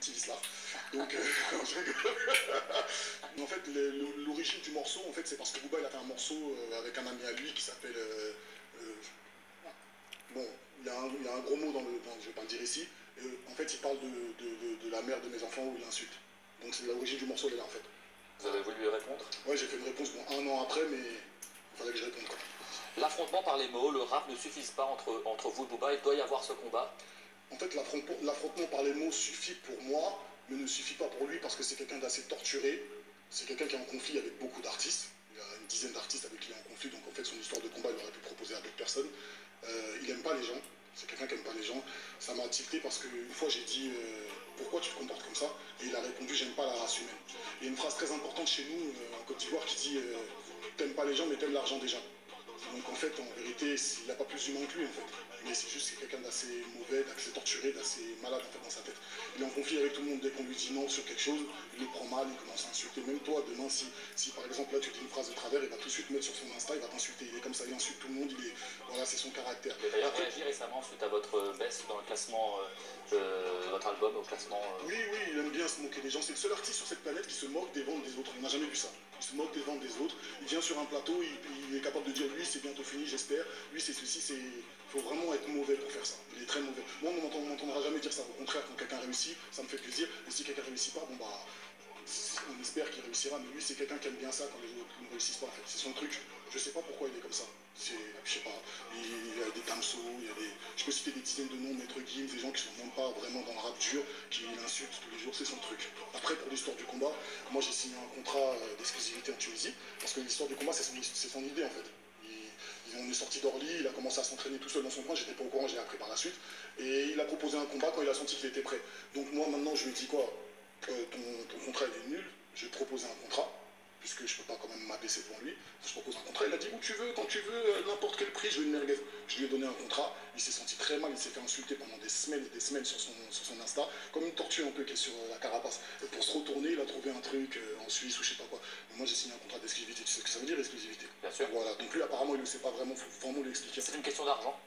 petit vice là. Donc, je rigole. En fait, l'origine du morceau, en fait, c'est parce que Booba, il a fait un morceau avec un ami à lui qui s'appelle... bon, il y a un gros mot je vais pas le dire ici. En fait, il parle de la mère de mes enfants où il insulte. Donc, c'est l'origine du morceau, elle est là, en fait. Vous avez voulu répondre? Ouais, j'ai fait une réponse, bon, un an après, mais il fallait que je réponde, quoi. L'affrontement par les mots, le rap ne suffisent pas entre vous et Booba, il doit y avoir ce combat. En fait, l'affrontement par les mots suffit pour moi, mais ne suffit pas pour lui parce que c'est quelqu'un d'assez torturé. C'est quelqu'un qui est en conflit avec beaucoup d'artistes. Il y a une dizaine d'artistes avec qui il est en conflit, donc en fait, son histoire de combat, il aurait pu proposer à d'autres personnes. Il n'aime pas les gens. C'est quelqu'un qui n'aime pas les gens. Ça m'a tilté parce qu'une fois, j'ai dit pourquoi tu te comportes comme ça? Et il a répondu j'aime pas la race humaine. Il y a une phrase très importante chez nous, en Côte d'Ivoire, qui dit t'aimes pas les gens, mais t'aimes l'argent des gens. Donc en fait, en vérité, il n'a pas plus d'humain que lui, en fait. Mais c'est juste quelqu'un d'assez mauvais, d'assez torturé, d'assez malade en fait, dans sa tête. Il est en conflit avec tout le monde dès qu'on lui dit non sur quelque chose, il le prend mal, il commence à insulter. Même toi, demain, si par exemple là tu dis une phrase de travers, il va tout de suite mettre sur son Insta, il va t'insulter. Il est comme ça, il insulte tout le monde, voilà, c'est son caractère. Il a d'ailleurs réagi récemment suite à votre baisse dans le classement de votre album, au classement... Oui, il aime bien se moquer des gens. C'est le seul artiste sur cette planète qui se moque des ventes des autres. On n'a jamais vu ça. Il se moque des ventes des autres. Il vient sur un plateau, il est capable de dire lui c'est bientôt fini, j'espère. Lui c'est ceci, c'est... Il faut vraiment être mauvais pour faire ça. Il est très mauvais. Moi on m'entendra jamais dire ça. Au contraire, quand quelqu'un réussit, ça me fait plaisir. Et si quelqu'un réussit pas, bon bah... on espère qu'il réussira, mais lui c'est quelqu'un qui aime bien ça quand les autres ne réussissent pas en fait. C'est son truc. Je sais pas pourquoi il est comme ça. Je sais pas. Il y a des Damso, je peux citer des dizaines de noms, Maître Gims, des gens qui sont même pas vraiment dans le rap dur, qui l'insultent tous les jours, c'est son truc. Après pour l'histoire du combat, moi j'ai signé un contrat d'exclusivité en Tunisie, parce que l'histoire du combat c'est son idée en fait. On est sorti d'Orly, il a commencé à s'entraîner tout seul dans son coin, j'étais pas au courant, j'ai appris par la suite. Et il a proposé un combat quand il a senti qu'il était prêt. Donc moi maintenant je lui dis quoi, ton contrat il est nul, je vais te proposer un contrat, puisque je peux pas quand même m'abaisser devant lui. Je propose un contrat, il a dit où tu veux, quand tu veux, n'importe quel prix, je veux une merguez. Je lui ai donné un contrat, il s'est senti très mal, il s'est fait insulter pendant des semaines et des semaines sur son Insta, comme une tortue un peu qui est sur la carapace. Et pour se retourner, il a trouvé un truc en Suisse ou je sais pas quoi. Mais moi j'ai signé un contrat d'exclusivité, tu sais ce que ça veut dire exclusivité? Bien sûr. Voilà, donc lui apparemment il ne sait pas vraiment, il faut vraiment lui expliquer. C'est une question d'argent.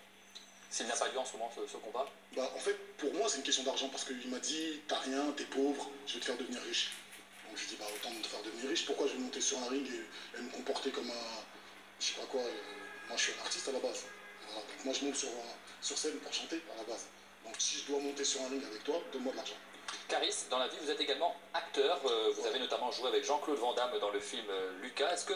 S'il n'a pas lieu en ce moment ce combat? Bah en fait, pour moi c'est une question d'argent parce qu'il m'a dit t'as rien, t'es pauvre, je vais te faire devenir riche. Donc je dis bah autant me faire devenir riche, pourquoi je vais monter sur un ring et me comporter comme un... je sais pas quoi, moi je suis un artiste à la base. Voilà. Donc moi je monte sur scène pour chanter à la base. Donc si je dois monter sur un ring avec toi, donne-moi de l'argent. Caris, dans la vie vous êtes également acteur, vous avez notamment joué avec Jean-Claude Van Damme dans le film Lucas. Est-ce que